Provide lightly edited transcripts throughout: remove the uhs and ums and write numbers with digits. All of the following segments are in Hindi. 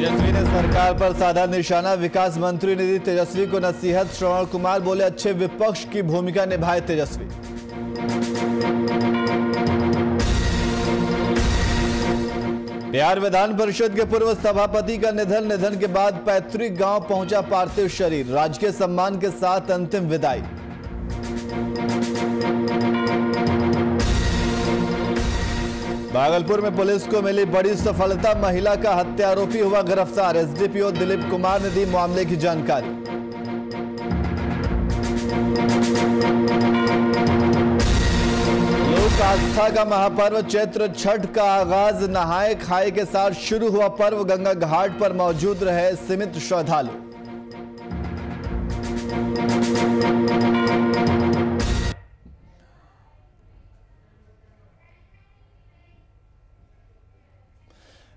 तेजस्वी ने सरकार पर साधा निशाना। विकास मंत्री ने दी तेजस्वी को नसीहत। श्रवण कुमार बोले अच्छे विपक्ष की भूमिका निभाए तेजस्वी। बिहार विधान परिषद के पूर्व सभापति का निधन के बाद पैतृक गांव पहुंचा पार्थिव शरीर। राजकीय सम्मान के साथ अंतिम विदाई। भागलपुर में पुलिस को मिली बड़ी सफलता। महिला का हत्या आरोपी हुआ गिरफ्तार। एसडीपीओ दिलीप कुमार ने दी मामले की जानकारी। लोक आस्था का महापर्व चैत्र छठ का आगाज नहाए खाए के साथ शुरू हुआ पर्व। गंगा घाट पर मौजूद रहे सीमित श्रद्धालु।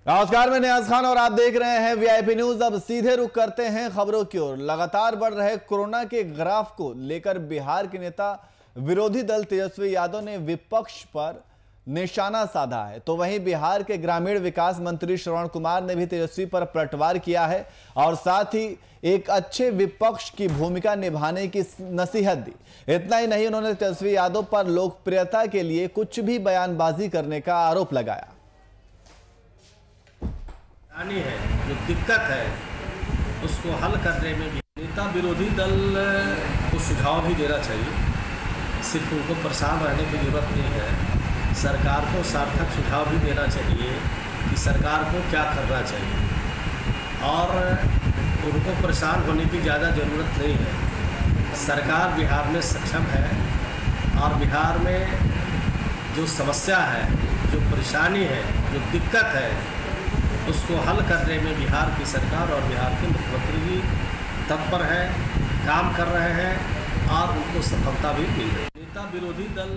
नमस्कार, मैं नियाज खान और आप देख रहे हैं वीआईपी न्यूज। अब सीधे रुख करते हैं खबरों की ओर। लगातार बढ़ रहे कोरोना के ग्राफ को लेकर बिहार के नेता विरोधी दल तेजस्वी यादव ने विपक्ष पर निशाना साधा है, तो वहीं बिहार के ग्रामीण विकास मंत्री श्रवण कुमार ने भी तेजस्वी पर पलटवार किया है और साथ ही एक अच्छे विपक्ष की भूमिका निभाने की नसीहत दी। इतना ही नहीं, उन्होंने तेजस्वी यादव पर लोकप्रियता के लिए कुछ भी बयानबाजी करने का आरोप लगाया। है जो दिक्कत है उसको हल करने में भी नेता विरोधी दल को सुझाव भी देना चाहिए। सिर्फ उनको परेशान रहने की जरूरत नहीं है, सरकार को सार्थक सुझाव भी देना चाहिए कि सरकार को क्या करना चाहिए। और उनको परेशान होने की ज़्यादा ज़रूरत नहीं है। सरकार बिहार में सक्षम है और बिहार में जो समस्या है, जो परेशानी है, जो दिक्कत है, उसको हल करने में बिहार की सरकार और बिहार के मुख्यमंत्री जी तत्पर है, काम कर रहे हैं और उनको सफलता भी मिल रही है। नेता विरोधी दल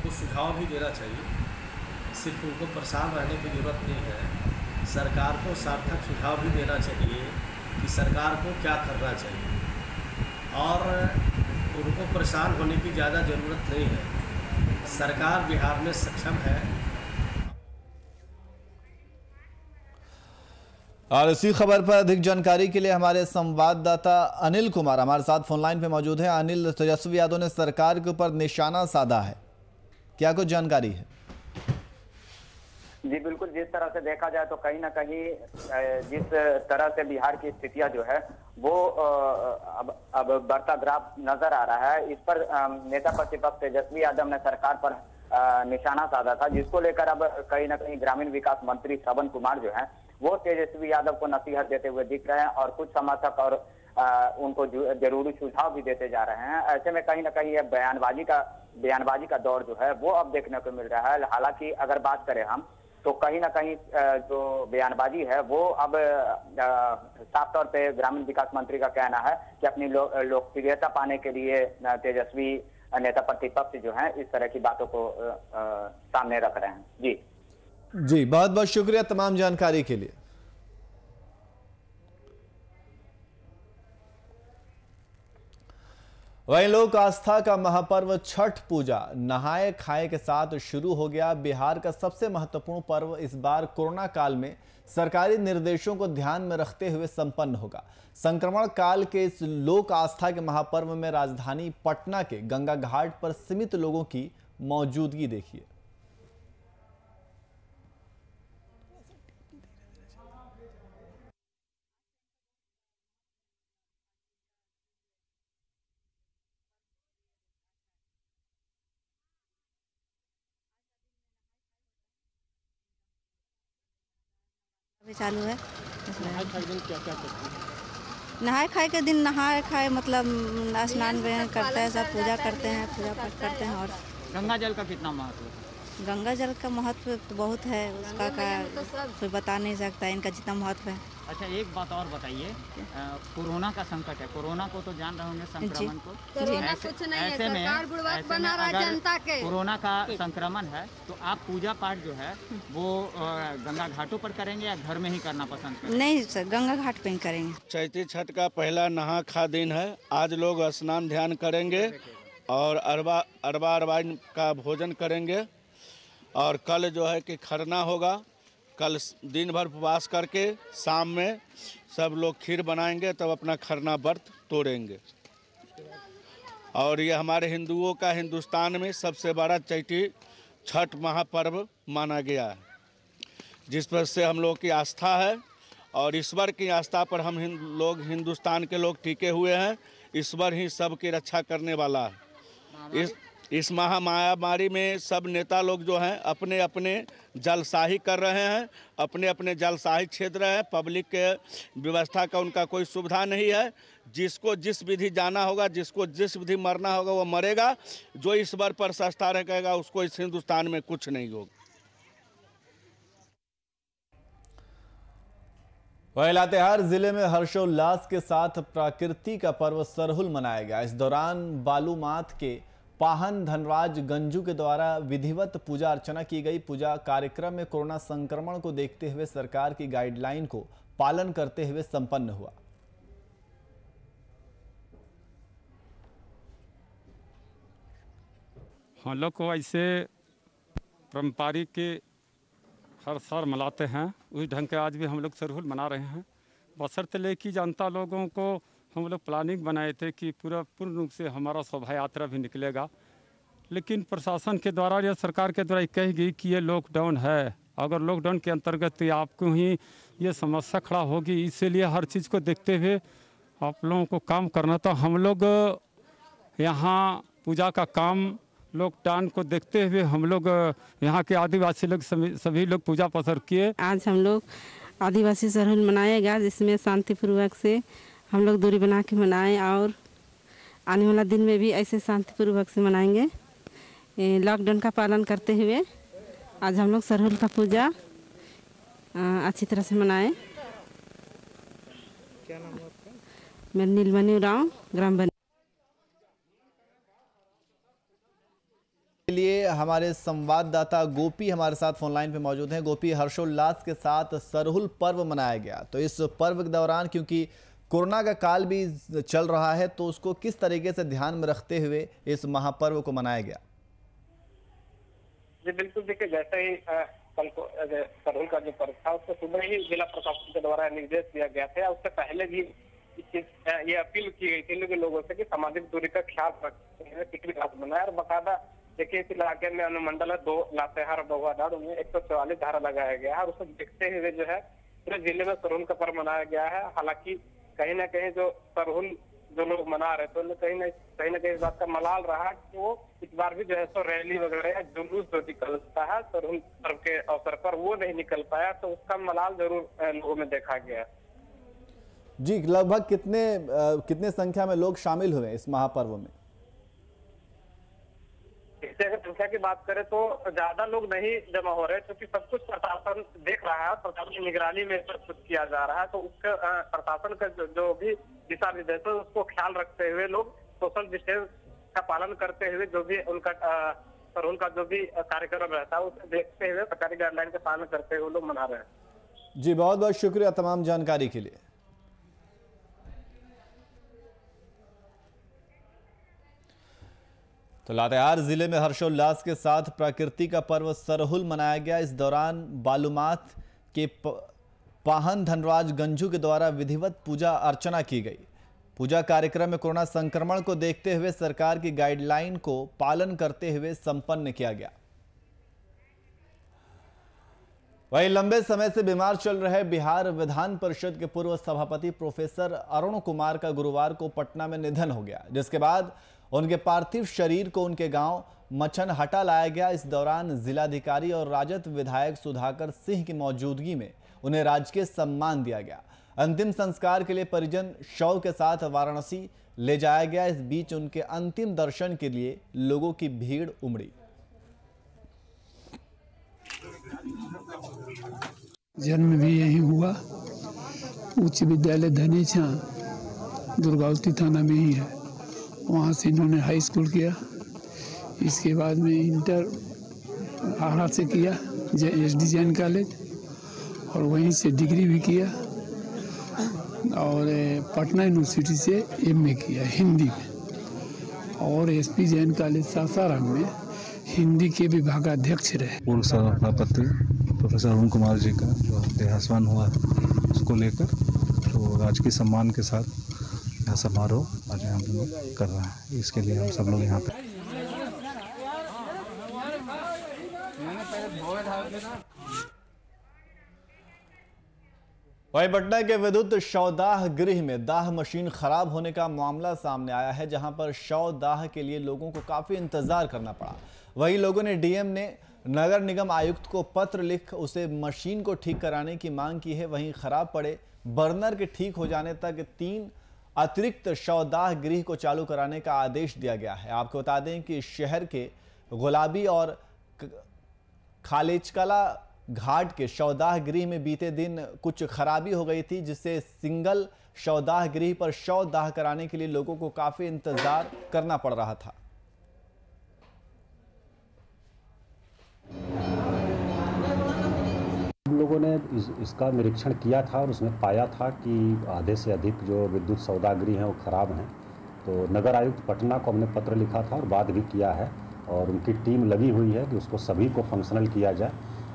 को सुझाव भी देना चाहिए। सिर्फ उनको परेशान रहने की जरूरत नहीं है, सरकार को सार्थक सुझाव भी देना चाहिए कि सरकार को क्या करना चाहिए। और उनको परेशान होने की ज़्यादा ज़रूरत नहीं है, सरकार बिहार में सक्षम है। और इसी खबर पर अधिक जानकारी के लिए हमारे संवाददाता अनिल कुमार हमारे साथ फोन लाइन पे मौजूद है। अनिल, तेजस्वी यादव ने सरकार के ऊपर निशाना साधा है, क्या कुछ जानकारी है? जी बिल्कुल, जिस तरह से देखा जाए तो कहीं ना कहीं जिस तरह से बिहार की स्थितियां जो है वो अब बढ़ता ग्राफ नजर आ रहा है। इस पर नेता प्रतिपक्ष तेजस्वी यादव ने सरकार पर निशाना साधा था, जिसको लेकर अब कहीं ना कहीं ग्रामीण विकास मंत्री श्रवण कुमार जो है वो तेजस्वी यादव को नसीहत देते हुए दिख रहे हैं और कुछ समर्थक और उनको जरूरी सुझाव भी देते जा रहे हैं। ऐसे में कहीं ना कहीं ये बयानबाजी का दौर जो है वो अब देखने को मिल रहा है। हालांकि अगर बात करें हम तो कहीं ना कहीं जो बयानबाजी है वो अब साफ तौर पे ग्रामीण विकास मंत्री का कहना है कि अपनी लोकप्रियता पाने के लिए तेजस्वी नेता प्रतिपक्ष जो है इस तरह की बातों को सामने रख रहे हैं। जी बहुत बहुत शुक्रिया तमाम जानकारी के लिए। वहीं लोक आस्था का महापर्व छठ पूजा नहाए खाए के साथ शुरू हो गया। बिहार का सबसे महत्वपूर्ण पर्व इस बार कोरोना काल में सरकारी निर्देशों को ध्यान में रखते हुए संपन्न होगा। संक्रमण काल के इस लोक आस्था के महापर्व में राजधानी पटना के गंगा घाट पर सीमित लोगों की मौजूदगी देखिए। चालू है। नहाए खाए के दिन नहाए खाए मतलब स्नान करते हैं, सब पूजा करते हैं, पूजा पाठ करते हैं। और गंगा जल का कितना महत्व है? गंगा जल का महत्व तो बहुत है, उसका कोई बता नहीं सकता इनका जितना महत्व है। अच्छा एक बात और बताइए, कोरोना का संकट है, कोरोना को तो जान रहे होंगे संक्रमण को। कोरोना कुछ नहीं है, सरकार बुड़बक बना रहा है जनता के। कोरोना का संक्रमण है तो आप पूजा पाठ जो है वो गंगा घाटों पर करेंगे या घर में ही करना पसंद करेंगे? नहीं सर, गंगा घाट पे ही करेंगे। चैती छठ का पहला नहा खा दिन है। आज लोग स्नान ध्यान करेंगे और अरबा का भोजन करेंगे और कल जो है कि खरना होगा। कल दिन भर उपवास करके शाम में सब लोग खीर बनाएंगे, तब अपना खरना व्रत तोड़ेंगे। और ये हमारे हिंदुओं का हिंदुस्तान में सबसे बड़ा चैती छठ महापर्व माना गया है, जिस पर से हम लोग की आस्था है और ईश्वर की आस्था पर हम लोग हिंदुस्तान के लोग टिके हुए हैं। ईश्वर ही सबकी रक्षा करने वाला है। इस महामारी में सब नेता लोग जो हैं अपने अपने जलसाही कर रहे हैं, अपने अपने जलसाही छेद रहे हैं। पब्लिक के व्यवस्था का उनका कोई सुविधा नहीं है। जिसको जिस विधि जाना होगा, जिसको जिस विधि मरना होगा वो मरेगा। जो ईश्वर पर सस्ता रहेगा उसको इस हिंदुस्तान में कुछ नहीं होगा। वहीं लातेहार जिले में हर्षोल्लास के साथ प्रकृति का पर्व सरहुल मनाया गया। इस दौरान बालूमाथ के पाहन धनराज गंजू के द्वारा विधिवत पूजा अर्चना की गई। पूजा कार्यक्रम में कोरोना संक्रमण को देखते हुए सरकार की गाइडलाइन को पालन करते हुए संपन्न हुआ। हम लोग को ऐसे पारंपरिक के हर साल मनाते हैं, उस ढंग के आज भी हम लोग सरहुल मना रहे हैं। बशर्ते लेके जनता लोगों को हम लोग प्लानिंग बनाए थे कि पूर्ण रूप से हमारा शोभा यात्रा भी निकलेगा, लेकिन प्रशासन के द्वारा या सरकार के द्वारा कही गई कि ये लॉकडाउन है। अगर लॉकडाउन के अंतर्गत आपको ही ये समस्या खड़ा होगी, इसीलिए हर चीज़ को देखते हुए आप लोगों को काम करना। तो हम लोग यहाँ पूजा का काम लॉकडाउन को देखते हुए हम लोग यहाँ के आदिवासी लोग सभी लोग पूजा पसर किए। आज हम लोग आदिवासी सरहुल मनाएगा, जिसमें शांतिपूर्वक से हम लोग दूरी बना के मनाएं और आने वाला दिन में भी ऐसे शांतिपूर्वक से मनाएंगे। लॉकडाउन का पालन करते हुए आज हम लोग सरहुल का पूजा अच्छी तरह से मनाएं। क्या नाम है आपका? मेरा नीलमणि उरांव, ग्राम बनी। के लिए हमारे संवाददाता गोपी हमारे साथ फोन लाइन पे मौजूद हैं। गोपी, हर्षोल्लास के साथ सरहुल पर्व मनाया गया, तो इस पर्व के दौरान क्योंकि कोरोना का काल भी चल रहा है, तो उसको किस तरीके से ध्यान में रखते हुए इस महापर्व को मनाया गया? जी बिल्कुल, देखिए जैसे ही कल को सरहुल का जो पर्व था उसको सुबह ही जिला प्रशासन के द्वारा निर्देश दिया गया था। उससे पहले भी ये अपील की गई थी लोगों से कि सामाजिक दूरी का ख्याल रखते हुए टिकट घाट बनाए। और बाकायदा देखिए इस इलाके में अनुमंडल 2 लातेहार बहुआधार में 144 धारा लगाया गया है और उसको देखते हुए जो है पूरे जिले में सरहुल का पर्व मनाया गया है। हालांकि कहीं ना कहीं जो सरहुल जो लोग मना रहे थे कहीं ना कहीं इस बात का मलाल रहा कि वो इस बार भी जो है सो रैली वगैरह या जुलूस जो निकलता है सरहुल पर्व के अवसर पर वो नहीं निकल पाया, तो उसका मलाल जरूर लोगों में देखा गया। जी, लगभग कितने संख्या में लोग शामिल हुए इस महापर्व में? इससे अगर संख्या की बात करें तो ज्यादा लोग नहीं जमा हो रहे, क्योंकि सब कुछ प्रशासन देख रहा है, प्रशासन की निगरानी में सब कुछ किया जा रहा है। तो उसका प्रशासन का जो भी दिशा निर्देश है उसको ख्याल रखते हुए लोग सोशल डिस्टेंस का पालन करते हुए जो भी उनका सरहुल का जो भी कार्यक्रम रहता है उसे देखते हुए सरकारी गाइडलाइन का पालन करते हुए लोग मना रहे हैं। जी, बहुत बहुत शुक्रिया तमाम जानकारी के लिए। तो लातेहार जिले में हर्षोल्लास के साथ प्रकृति का पर्व सरहुल मनाया गया। इस दौरान बालूमाथ के पाहन धनराज गंजू के द्वारा विधिवत पूजा अर्चना की गई। पूजा कार्यक्रम में कोरोना संक्रमण को देखते हुए सरकार की गाइडलाइन को पालन करते हुए संपन्न किया गया। वहीं लंबे समय से बीमार चल रहे बिहार विधान परिषद के पूर्व सभापति प्रोफेसर अरुण कुमार का गुरुवार को पटना में निधन हो गया, जिसके बाद उनके पार्थिव शरीर को उनके गांव मछनहटा लाया गया। इस दौरान जिलाधिकारी और राजद विधायक सुधाकर सिंह की मौजूदगी में उन्हें राजकीय सम्मान दिया गया। अंतिम संस्कार के लिए परिजन शव के साथ वाराणसी ले जाया गया। इस बीच उनके अंतिम दर्शन के लिए लोगों की भीड़ उमड़ी। जन्म भी यही हुआ, उच्च विद्यालय धनेछा दुर्गावती थाना में ही है, वहाँ से इन्होंने हाई स्कूल किया। इसके बाद में इंटर आरा से किया SD जैन कॉलेज, और वहीं से डिग्री भी किया और पटना यूनिवर्सिटी से MA किया हिंदी में, और SP जैन कॉलेज सासाराम में हिंदी के विभागाध्यक्ष रहे। पूर्व सभापति प्रोफेसर अरुण कुमार जी का जो देहास्वान हुआ उसको लेकर तो राजकीय सम्मान के साथ यह समारोह आज हम लोग कर रहे हैं। इसके लिए हम सब लोग यहाँ पे वहीं पटना के विद्युत शवदाह गृह में दाह मशीन खराब होने का मामला सामने आया है, जहां पर शव दाह के लिए लोगों को काफी इंतजार करना पड़ा। वहीं लोगों ने डीएम ने नगर निगम आयुक्त को पत्र लिख उसे मशीन को ठीक कराने की मांग की है। वहीं खराब पड़े बर्नर के ठीक हो जाने तक 3 अतिरिक्त शवदाह गृह को चालू कराने का आदेश दिया गया है। आपको बता दें कि शहर के गुलाबी और खालिचकला घाट के शवदाह गृह में बीते दिन कुछ खराबी हो गई थी, जिससे सिंगल शवदाह गृह पर शव दाह कराने के लिए लोगों को काफी इंतजार करना पड़ रहा था। हम लोगों ने इसका निरीक्षण किया था और उसमें पाया था कि आधे से अधिक जो विद्युत शवदाह गृह हैं वो खराब हैं। तो नगर आयुक्त पटना को हमने पत्र लिखा था और बात भी किया है और उनकी टीम लगी हुई है कि उसको सभी को फंक्शनल किया जाए।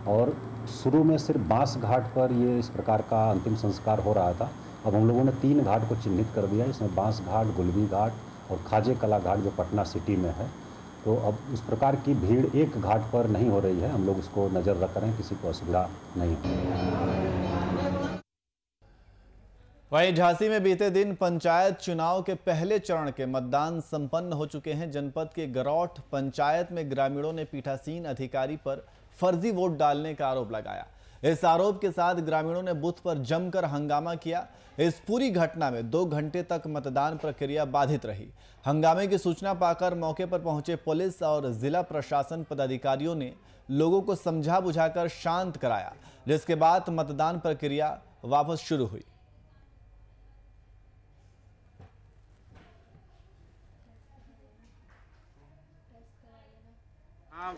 और शुरू में सिर्फ बांस घाट पर ये इस प्रकार का अंतिम संस्कार हो रहा था। अब हम लोगों ने 3 घाट को चिन्हित कर दिया, इसमें बांस घाट, गुलबी घाट और खाजे कला घाट जो पटना सिटी में है। तो अब इस प्रकार की भीड़ एक घाट पर नहीं हो रही है, हम लोग उसको नज़र रख रहे हैं, किसी को असुविधा नहीं हो। वहीं झांसी में बीते दिन पंचायत चुनाव के पहले चरण के मतदान संपन्न हो चुके हैं। जनपद के गरौठ पंचायत में ग्रामीणों ने पीठासीन अधिकारी पर फर्जी वोट डालने का आरोप लगाया। इस आरोप के साथ ग्रामीणों ने बूथ पर जमकर हंगामा किया। इस पूरी घटना में 2 घंटे तक मतदान प्रक्रिया बाधित रही। हंगामे की सूचना पाकर मौके पर पहुंचे पुलिस और जिला प्रशासन पदाधिकारियों ने लोगों को समझा बुझाकर शांत कराया, जिसके बाद मतदान प्रक्रिया वापस शुरू हुई।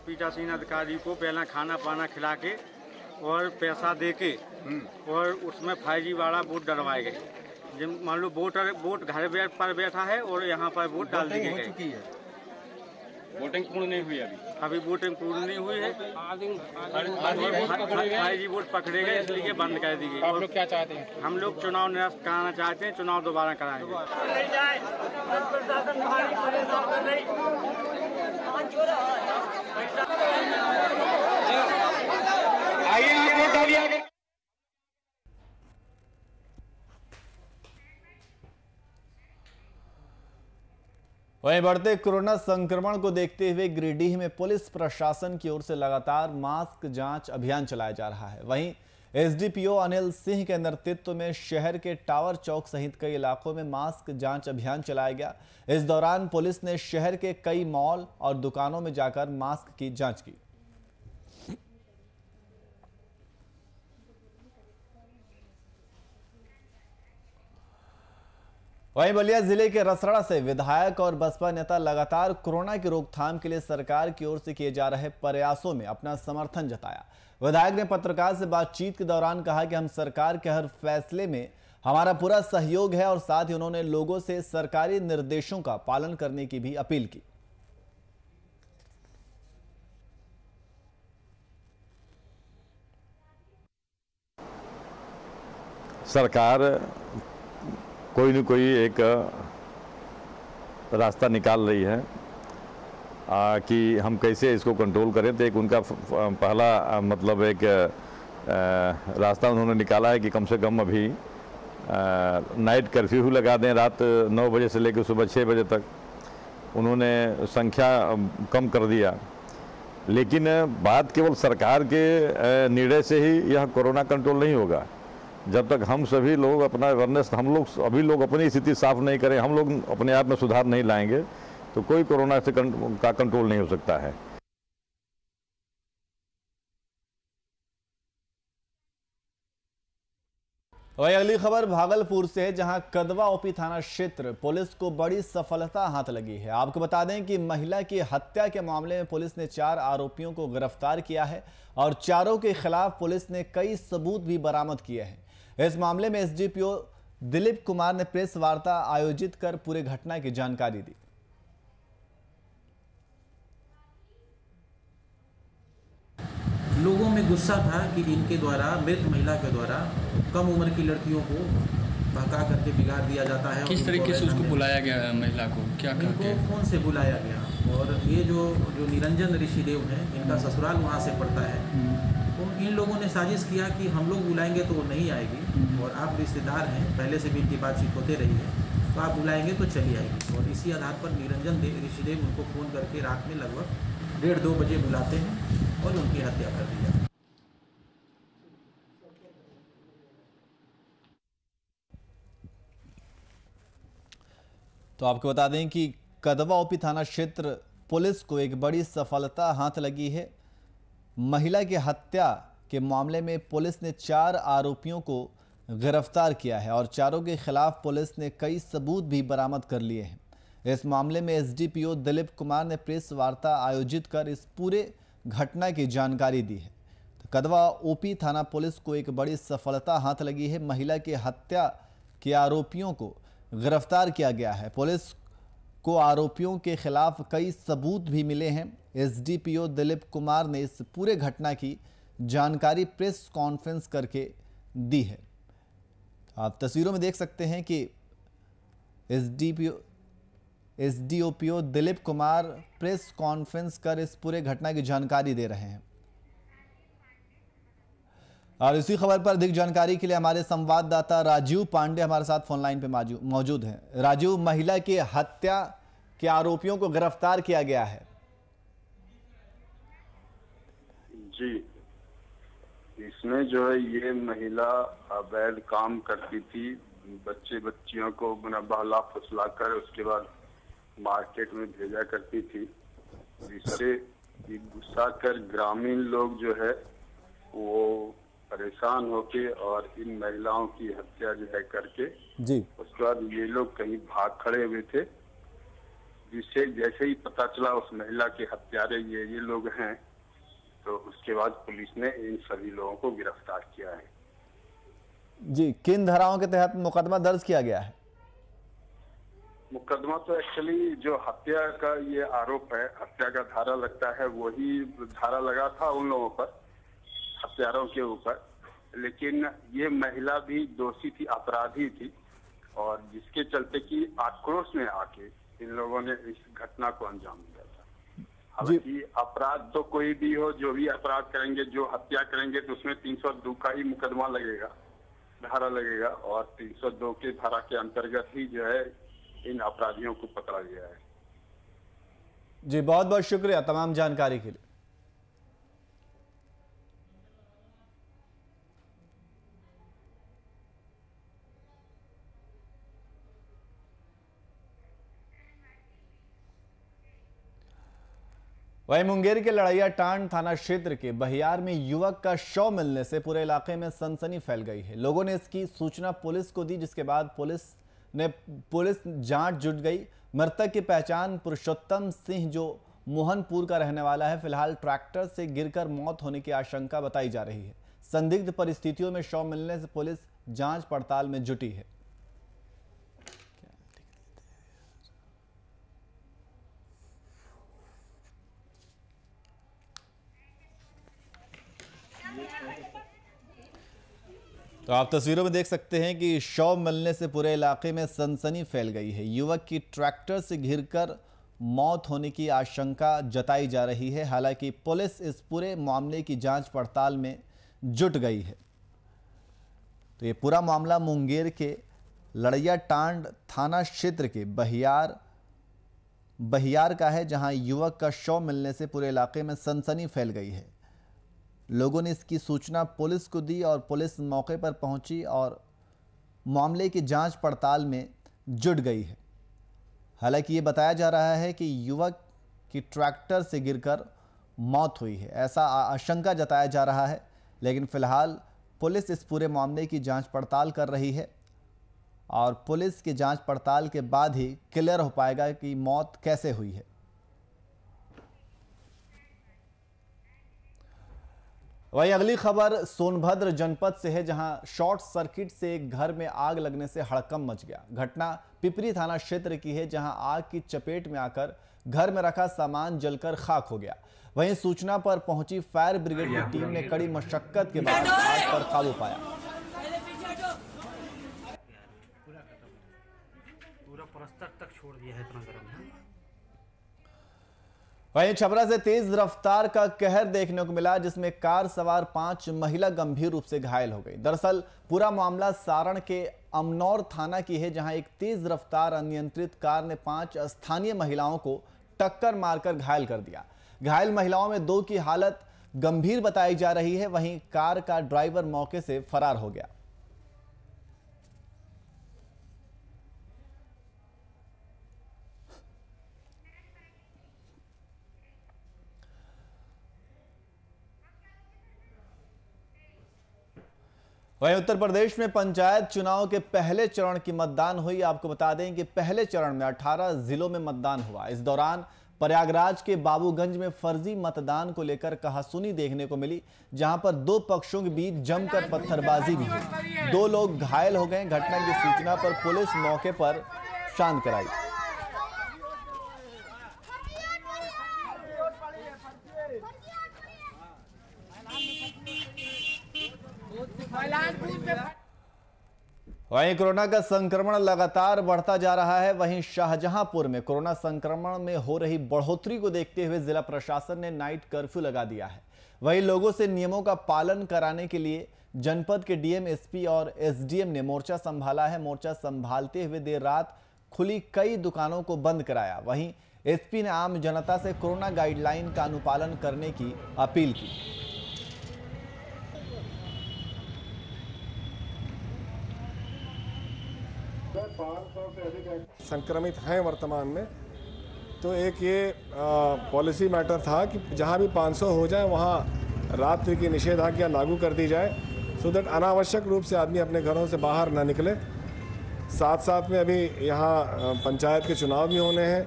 पीठासीन अधिकारी को पहला खाना पाना खिला के और पैसा दे के और उसमें फर्जी वाला वोट डलवाए गए। जब मान लो वोट घर पर बैठा है और यहाँ पर वोट डाल दी गई। वोटिंग पूर्ण नहीं हुई अभी वोटिंग पूर्ण नहीं हुई है। फर्जी वोट पकड़े गए, इसलिए बंद कर दी गई। आप लोग क्या चाहते हैं? हम लोग चुनाव निरस्त कराना चाहते हैं, चुनाव दोबारा कराएंगे। वहीं बढ़ते कोरोना संक्रमण को देखते हुए गिरिडीह में पुलिस प्रशासन की ओर से लगातार मास्क जांच अभियान चलाया जा रहा है। वहीं एसडीपीओ अनिल सिंह के नेतृत्व में शहर के टावर चौक सहित कई इलाकों में मास्क जांच अभियान चलाया गया। इस दौरान पुलिस ने शहर के कई मॉल और दुकानों में जाकर मास्क की जांच की। वहीं बलिया जिले के रसड़ा से विधायक और बसपा नेता लगातार कोरोना की रोकथाम के लिए सरकार की ओर से किए जा रहे प्रयासों में अपना समर्थन जताया। विधायक ने पत्रकार से बातचीत के दौरान कहा कि हम सरकार के हर फैसले में हमारा पूरा सहयोग है और साथ ही उन्होंने लोगों से सरकारी निर्देशों का पालन करने की भी अपील की। सरकार कोई न कोई एक रास्ता निकाल रही है कि हम कैसे इसको कंट्रोल करें। तो एक उनका पहला मतलब एक रास्ता उन्होंने निकाला है कि कम से कम अभी नाइट कर्फ्यू लगा दें, रात 9 बजे से लेकर सुबह 6 बजे तक। उन्होंने संख्या कम कर दिया, लेकिन बात केवल सरकार के निर्णय से ही यह कोरोना कंट्रोल नहीं होगा। जब तक हम सभी लोग अपना अवेयरनेस, हम लोग सभी लोग अपनी स्थिति साफ नहीं करें, हम लोग अपने आप में सुधार नहीं लाएंगे, तो कोई कोरोना से का कंट्रोल नहीं हो सकता है। वही अगली खबर भागलपुर से है, जहां कदवा ओपी थाना क्षेत्र पुलिस को बड़ी सफलता हाथ लगी है। आपको बता दें कि महिला की हत्या के मामले में पुलिस ने 4 आरोपियों को गिरफ्तार किया है और चारों के खिलाफ पुलिस ने कई सबूत भी बरामद किए हैं। इस मामले में एसडीपीओ दिलीप कुमार ने प्रेस वार्ता आयोजित कर पूरे घटना की जानकारी दी। लोगों में गुस्सा था कि इनके द्वारा, मृत महिला के द्वारा कम उम्र की लड़कियों को बहका करके बिगाड़ दिया जाता है। किस तरीके से उसको बुलाया गया महिला को, क्या करके, फोन से बुलाया गया। और ये जो निरंजन ऋषिदेव हैं, इनका ससुराल वहाँ से पड़ता है, तो इन लोगों ने साजिश किया कि हम लोग बुलाएंगे तो वो नहीं आएगी, और आप रिश्तेदार हैं, पहले से भी इनकी बातचीत होते रही है, तो आप बुलाएंगे तो चली आएगी। और इसी आधार पर निरंजन ऋषिदेव उनको फ़ोन करके रात में लगभग 1:30-2 बजे बुलाते हैं और उनकी हत्या कर दी जाती है। तो आपको बता दें कि कदवा ओपी थाना क्षेत्र पुलिस को एक बड़ी सफलता हाथ लगी है। महिला की हत्या के मामले में पुलिस ने 4 आरोपियों को गिरफ्तार किया है और चारों के खिलाफ पुलिस ने कई सबूत भी बरामद कर लिए हैं। इस मामले में एसडीपीओ दिलीप कुमार ने प्रेस वार्ता आयोजित कर इस पूरे घटना की जानकारी दी है। तो कदवा ओपी थाना पुलिस को एक बड़ी सफलता हाथ लगी है। महिला की हत्या के आरोपियों को गिरफ्तार किया गया है। पुलिस को आरोपियों के खिलाफ कई सबूत भी मिले हैं। एसडीपीओ दिलीप कुमार ने इस पूरे घटना की जानकारी प्रेस कॉन्फ्रेंस करके दी है। आप तस्वीरों में देख सकते हैं कि एसडीओपीओ दिलीप कुमार प्रेस कॉन्फ्रेंस कर इस पूरे घटना की जानकारी दे रहे हैं। और इसी खबर पर अधिक जानकारी के लिए हमारे संवाददाता राजीव पांडे हमारे साथ फोन लाइन पे मौजूद हैं। राजीव, महिला की हत्या के आरोपियों को गिरफ्तार किया गया है। जी, इसमें जो है ये महिला अवैध काम करती थी, बच्चियों को बहला फुसला कर उसके बाद मार्केट में भेजा करती थी, जिससे गुस्सा कर ग्रामीण लोग जो है वो परेशान होके और इन महिलाओं की हत्या जो है करके जी, उसके बाद ये लोग कहीं भाग खड़े हुए थे, जिससे जैसे ही पता चला उस महिला के हत्यारे ये लोग हैं, तो उसके बाद पुलिस ने इन सभी लोगों को गिरफ्तार किया है। जी, किन धाराओं के तहत मुकदमा दर्ज किया गया है? मुकदमा तो एक्चुअली जो हत्या का ये आरोप है, हत्या का धारा लगता है, वही धारा लगा था उन लोगों पर, हत्यारों के ऊपर, लेकिन ये महिला भी दोषी थी, अपराधी थी, और जिसके चलते कि आक्रोश में आके इन लोगों ने इस घटना को अंजाम दिया था। हालांकि अपराध तो कोई भी हो, जो भी अपराध करेंगे, जो हत्या करेंगे, तो उसमें 302 का ही मुकदमा लगेगा, धारा लगेगा, और 302 के धारा के अंतर्गत ही जो है इन अपराधियों को पकड़ा गया है। जी, बहुत बहुत शुक्रिया तमाम जानकारी के लिए। वहीं मुंगेर के लड़ैयाटांड थाना क्षेत्र के बहियार में युवक का शव मिलने से पूरे इलाके में सनसनी फैल गई है। लोगों ने इसकी सूचना पुलिस को दी, जिसके बाद पुलिस जांच जुट गई। मृतक की पहचान पुरुषोत्तम सिंह जो मोहनपुर का रहने वाला है, फिलहाल ट्रैक्टर से गिरकर मौत होने की आशंका बताई जा रही है। संदिग्ध परिस्थितियों में शव मिलने से पुलिस जांच पड़ताल में जुटी है। तो आप तस्वीरों में देख सकते हैं कि शव मिलने से पूरे इलाके में सनसनी फैल गई है। युवक की ट्रैक्टर से घिरकर मौत होने की आशंका जताई जा रही है। हालांकि पुलिस इस पूरे मामले की जांच पड़ताल में जुट गई है। तो ये पूरा मामला मुंगेर के लड़ैयाटांड थाना क्षेत्र के बहियार का है, जहां युवक का शव मिलने से पूरे इलाके में सनसनी फैल गई है। लोगों ने इसकी सूचना पुलिस को दी और पुलिस मौके पर पहुंची और मामले की जांच पड़ताल में जुट गई है। हालांकि ये बताया जा रहा है कि युवक की ट्रैक्टर से गिरकर मौत हुई है, ऐसा आशंका जताया जा रहा है। लेकिन फिलहाल पुलिस इस पूरे मामले की जांच पड़ताल कर रही है और पुलिस की जांच पड़ताल के बाद ही क्लियर हो पाएगा कि मौत कैसे हुई है। वहीं अगली खबर सोनभद्र जनपद से है, जहां शॉर्ट सर्किट से एक घर में आग लगने से हड़कंप मच गया। घटना पिपरी थाना क्षेत्र की है, जहां आग की चपेट में आकर घर में रखा सामान जलकर खाक हो गया। वहीं सूचना पर पहुंची फायर ब्रिगेड की टीम ने कड़ी मशक्कत के बाद आग पर काबू पाया। तक छोड़ दिया है, इतना गर्म है। वहीं छपरा से तेज रफ्तार का कहर देखने को मिला, जिसमें कार सवार 5 महिला गंभीर रूप से घायल हो गई। दरअसल पूरा मामला सारण के अमनौर थाना की है, जहां एक तेज रफ्तार अनियंत्रित कार ने 5 स्थानीय महिलाओं को टक्कर मारकर घायल कर दिया। घायल महिलाओं में 2 की हालत गंभीर बताई जा रही है। वहीं कार का ड्राइवर मौके से फरार हो गया। वहीं उत्तर प्रदेश में पंचायत चुनाव के पहले चरण की मतदान हुई। आपको बता दें कि पहले चरण में 18 जिलों में मतदान हुआ। इस दौरान प्रयागराज के बाबूगंज में फर्जी मतदान को लेकर कहासुनी देखने को मिली, जहां पर 2 पक्षों के बीच जमकर पत्थरबाजी भी हुई। 2 लोग घायल हो गए। घटना की सूचना पर पुलिस मौके पर शांत कराई। वहीं कोरोना का संक्रमण लगातार बढ़ता जा रहा है। वहीं शाहजहांपुर में कोरोना संक्रमण में हो रही बढ़ोतरी को देखते हुए जिला प्रशासन ने नाइट कर्फ्यू लगा दिया है। वहीं लोगों से नियमों का पालन कराने के लिए जनपद के डीएम, एसपी और एसडीएम ने मोर्चा संभाला है। मोर्चा संभालते हुए देर रात खुली कई दुकानों को बंद कराया। वहीं एसपी ने आम जनता से कोरोना गाइडलाइन का अनुपालन करने की अपील की। संक्रमित हैं वर्तमान में, तो एक ये पॉलिसी मैटर था कि जहां भी 500 हो जाए वहां रात्रि की निषेधाज्ञा लागू कर दी जाए, सो दैट अनावश्यक रूप से आदमी अपने घरों से बाहर ना निकले। साथ साथ में अभी यहाँ पंचायत के चुनाव भी होने हैं,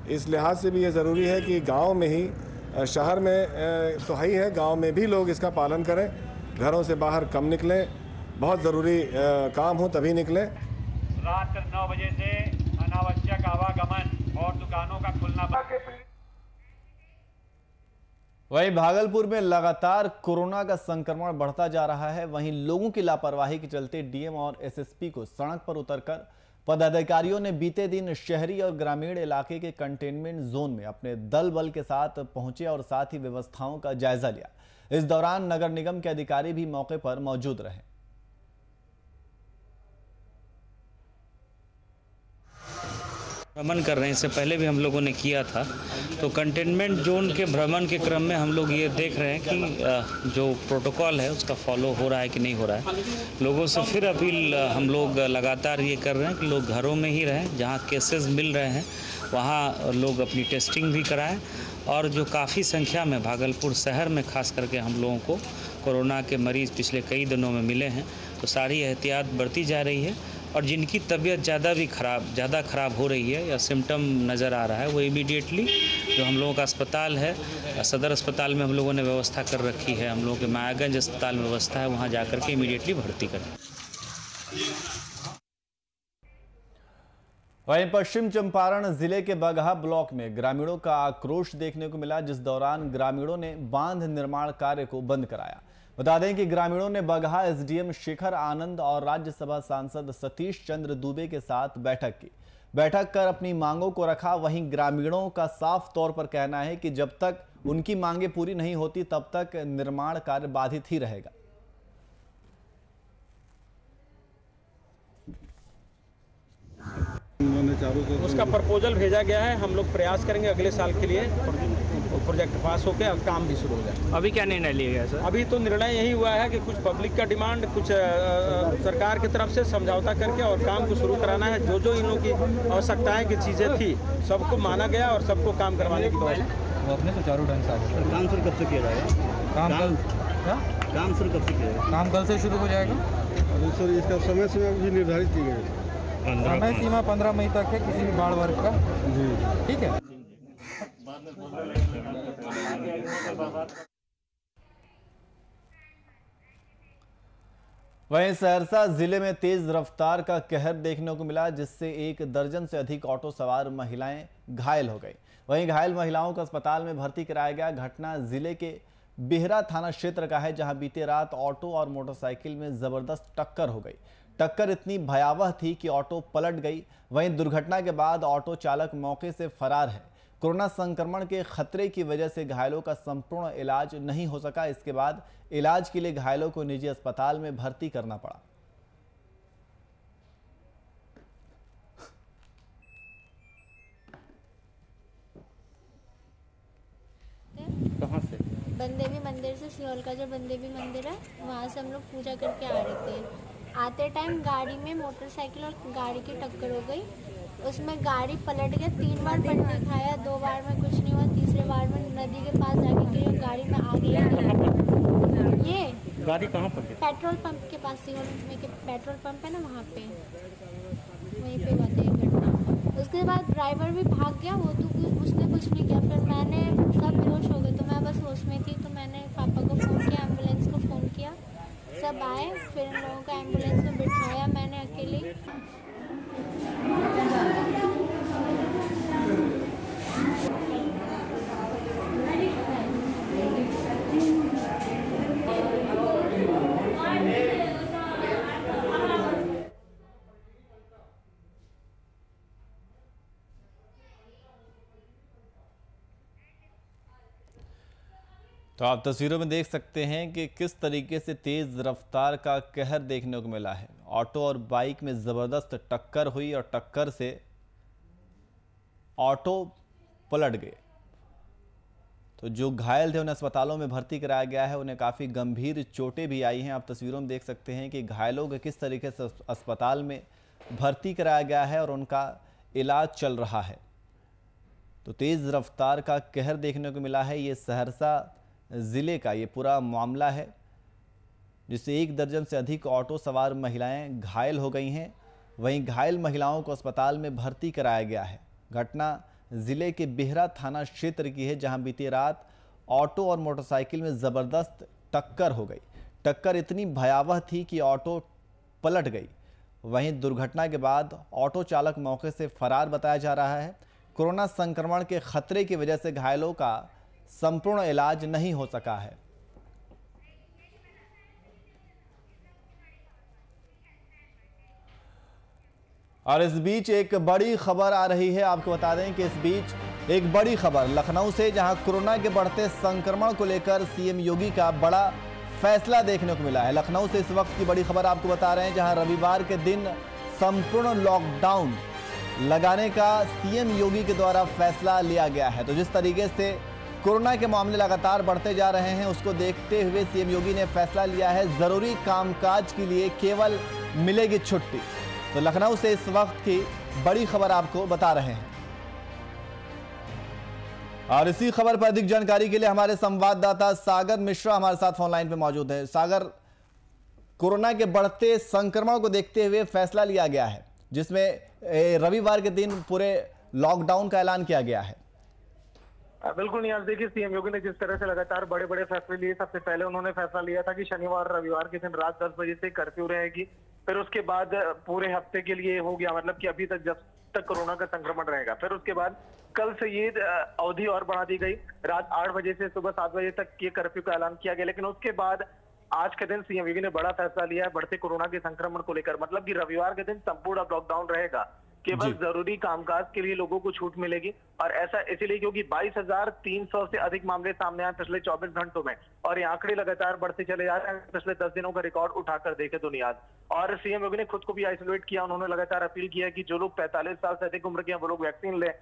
इस लिहाज से भी ये ज़रूरी है कि गांव में ही, शहर में तो है ही है, गांव में भी लोग इसका पालन करें, घरों से बाहर कम निकलें, बहुत ज़रूरी काम हो तभी निकलें। रात 9 बजे से अनावश्यक आवागमन और दुकानों का खुलना बंद। वहीं भागलपुर में लगातार कोरोना का संक्रमण बढ़ता जा रहा है। वहीं लोगों की लापरवाही के चलते डीएम और एसएसपी को सड़क पर उतरकर पदाधिकारियों ने बीते दिन शहरी और ग्रामीण इलाके के कंटेनमेंट जोन में अपने दल बल के साथ पहुंचे और साथ ही व्यवस्थाओं का जायजा लिया। इस दौरान नगर निगम के अधिकारी भी मौके पर मौजूद रहे। भ्रमण कर रहे हैं, इससे पहले भी हम लोगों ने किया था। तो कंटेनमेंट जोन के भ्रमण के क्रम में हम लोग ये देख रहे हैं कि जो प्रोटोकॉल है उसका फॉलो हो रहा है कि नहीं हो रहा है। लोगों से फिर अपील हम लोग लगातार ये कर रहे हैं कि लोग घरों में ही रहें, जहाँ केसेस मिल रहे हैं वहाँ लोग अपनी टेस्टिंग भी कराएं। और जो काफ़ी संख्या में भागलपुर शहर में खास करके हम लोगों को कोरोना के मरीज़ पिछले कई दिनों में मिले हैं, तो सारी एहतियात बरती जा रही है। और जिनकी तबीयत ज़्यादा ख़राब हो रही है या सिम्टम नज़र आ रहा है, वो इमीडिएटली जो हम लोगों का अस्पताल है, सदर अस्पताल में हम लोगों ने व्यवस्था कर रखी है, हम लोगों के मायागंज अस्पताल में व्यवस्था है, वहाँ जाकर के इमीडिएटली भर्ती करें। वहीं पश्चिम चंपारण जिले के बगहा ब्लॉक में ग्रामीणों का आक्रोश देखने को मिला, जिस दौरान ग्रामीणों ने बांध निर्माण कार्य को बंद कराया। बता दें कि ग्रामीणों ने बगहा एसडीएम शेखर आनंद और राज्यसभा सांसद सतीश चंद्र दुबे के साथ बैठक की। बैठक कर अपनी मांगों को रखा। वहीं ग्रामीणों का साफ तौर पर कहना है कि जब तक उनकी मांगें पूरी नहीं होती तब तक निर्माण कार्य बाधित ही रहेगा। उसका प्रपोजल भेजा गया है, हम लोग प्रयास करेंगे अगले साल के लिए प्रोजेक्ट पास होकर अब काम भी शुरू हो जाए। अभी क्या निर्णय लिया गया सर? अभी तो निर्णय यही हुआ है कि कुछ पब्लिक का डिमांड, कुछ सरकार की तरफ से समझौता करके और काम को शुरू कराना है। जो जो इन लोगों की आवश्यकताएं की चीज़ें थी सबको माना गया और सबको काम करवाने की व्यवस्था। वो अपने सुचारू ढंग से काम शुरू कब से किया जाएगा? काम शुरू कब से किया जाएगा? काम कल से शुरू हो जाएगा। सर इसका समय सीमा भी निर्धारित की गई है। समय सीमा 15 मई तक है किसी भी बाढ़ वर्ग का। जी ठीक है। वहीं सहरसा जिले में तेज रफ्तार का कहर देखने को मिला, जिससे 1 दर्जन से अधिक ऑटो सवार महिलाएं घायल हो गई। वहीं घायल महिलाओं को अस्पताल में भर्ती कराया गया। घटना जिले के बिहरा थाना क्षेत्र का है, जहां बीते रात ऑटो और मोटरसाइकिल में जबरदस्त टक्कर हो गई। टक्कर इतनी भयावह थी कि ऑटो पलट गई। वहीं दुर्घटना के बाद ऑटो चालक मौके से फरार है। कोरोना संक्रमण के खतरे की वजह से घायलों का संपूर्ण इलाज नहीं हो सका। इसके बाद इलाज के लिए घायलों को निजी अस्पताल में भर्ती करना पड़ा। कहाँ से? बंदेवी मंदिर से, सियोल का जो बंदेवी मंदिर है वहाँ से हम लोग पूजा करके आ रहे थे। आते टाइम गाड़ी में मोटरसाइकिल और गाड़ी की टक्कर हो गई। उसमें गाड़ी पलट गया, 3 बार पलटी खाया, 2 बार में कुछ नहीं हुआ, तीसरे बार में नदी के पास जाके गिरी और गाड़ी में आग लग गई। ये गाड़ी कहाँ पर? पेट्रोल पंप के पास, सियोल में के पेट्रोल पंप है ना, वहाँ पे, वहीं पे हुआ था ये घटना। उसके बाद ड्राइवर भी भाग गया, वो तो उसने कुछ नहीं किया। फिर मैंने, सब बेहोश हो गए, तो मैं बस होश में थी, तो मैंने पापा को फ़ोन किया, एम्बुलेंस को फ़ोन किया, सब आए, फिर इन लोगों को एम्बुलेंस में बिठाया मैंने अकेले। तो आप तस्वीरों में देख सकते हैं कि किस तरीके से तेज रफ्तार का कहर देखने को मिला है। ऑटो और बाइक में जबरदस्त टक्कर हुई और टक्कर से ऑटो पलट गए। तो जो घायल थे उन्हें अस्पतालों में भर्ती कराया गया है। उन्हें काफ़ी गंभीर चोटें भी आई हैं। आप तस्वीरों में देख सकते हैं कि घायलों को किस तरीके से अस्पताल में भर्ती कराया गया है और उनका इलाज चल रहा है। तो तेज़ रफ्तार का कहर देखने को मिला है। ये सहरसा ज़िले का ये पूरा मामला है, जिससे 1 दर्जन से अधिक ऑटो सवार महिलाएं घायल हो गई हैं। वहीं घायल महिलाओं को अस्पताल में भर्ती कराया गया है। घटना ज़िले के बिहरा थाना क्षेत्र की है, जहां बीती रात ऑटो और मोटरसाइकिल में ज़बरदस्त टक्कर हो गई। टक्कर इतनी भयावह थी कि ऑटो पलट गई। वहीं दुर्घटना के बाद ऑटो चालक मौके से फरार बताया जा रहा है। कोरोना संक्रमण के खतरे की वजह से घायलों का संपूर्ण इलाज नहीं हो सका है। और इस बीच एक बड़ी खबर आ रही है। आपको बता दें कि इस बीच एक बड़ी खबर लखनऊ से, जहां कोरोना के बढ़ते संक्रमण को लेकर सीएम योगी का बड़ा फैसला देखने को मिला है। लखनऊ से इस वक्त की बड़ी खबर आपको बता रहे हैं, जहां रविवार के दिन संपूर्ण लॉकडाउन लगाने का सीएम योगी के द्वारा फैसला लिया गया है। तो जिस तरीके से कोरोना के मामले लगातार बढ़ते जा रहे हैं, उसको देखते हुए सीएम योगी ने फैसला लिया है, जरूरी कामकाज के लिए केवल मिलेगी छुट्टी। तो लखनऊ से इस वक्त की बड़ी खबर आपको बता रहे हैं। और इसी खबर पर अधिक जानकारी के लिए हमारे संवाददाता सागर मिश्रा हमारे साथ फोन लाइन पे मौजूद है। सागर, कोरोना के बढ़ते संक्रमण को देखते हुए फैसला लिया गया है, जिसमें रविवार के दिन पूरे लॉकडाउन का ऐलान किया गया है। बिल्कुल नहीं, आज देखिए सीएम योगी ने जिस तरह से लगातार बड़े बड़े फैसले लिए। सबसे पहले उन्होंने फैसला लिया था कि शनिवार रविवार के दिन रात 10 बजे से कर्फ्यू रहेगी। फिर उसके बाद पूरे हफ्ते के लिए हो गया, मतलब कि अभी तक जब तक कोरोना का संक्रमण रहेगा। फिर उसके बाद कल से ये अवधि और बढ़ा दी गई, रात 8 बजे से सुबह 7 बजे तक ये कर्फ्यू का ऐलान किया गया। लेकिन उसके बाद आज के दिन सीएम योगी ने बड़ा फैसला लिया है बढ़ते कोरोना के संक्रमण को लेकर, मतलब कि रविवार के दिन संपूर्ण लॉकडाउन रहेगा। केवल जरूरी कामकाज के लिए लोगों को छूट मिलेगी। और ऐसा इसलिए क्योंकि 22,300 से अधिक मामले सामने आए पिछले 24 घंटों में, और ये आंकड़े लगातार बढ़ते चले जा रहे हैं। पिछले 10 दिनों का रिकॉर्ड उठाकर देखे दुनिया। और सीएम योगी ने खुद को भी आइसोलेट किया। उन्होंने लगातार अपील किया कि जो लोग 45 साल से अधिक उम्र के हैं वो लोग वैक्सीन लें।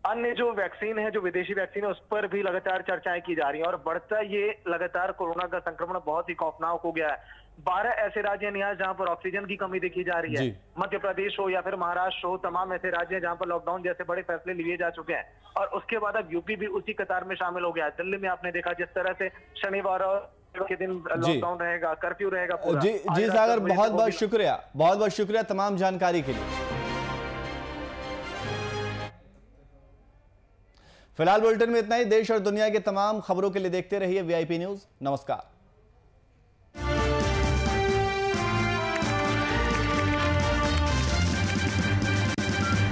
अन्य जो वैक्सीन है, जो विदेशी वैक्सीन है, उस पर भी लगातार चर्चाएं की जा रही हैं। और बढ़ता ये लगातार कोरोना का संक्रमण बहुत ही खौफनाक हो गया है। 12 ऐसे राज्य हैं जहां पर ऑक्सीजन की कमी देखी जा रही है। मध्य प्रदेश हो या फिर महाराष्ट्र हो, तमाम ऐसे राज्य हैं जहां पर लॉकडाउन जैसे बड़े फैसले लिए जा चुके हैं। और उसके बाद अब यूपी भी उसी कतार में शामिल हो गया है। दिल्ली में आपने देखा जिस तरह से शनिवार के दिन लॉकडाउन रहेगा, कर्फ्यू रहेगा पूरा। जी सागर, बहुत बहुत शुक्रिया, बहुत बहुत शुक्रिया तमाम जानकारी के लिए। फिलहाल बुलेटिन में इतना ही। देश और दुनिया के तमाम खबरों के लिए देखते रहिए VIP न्यूज़। नमस्कार।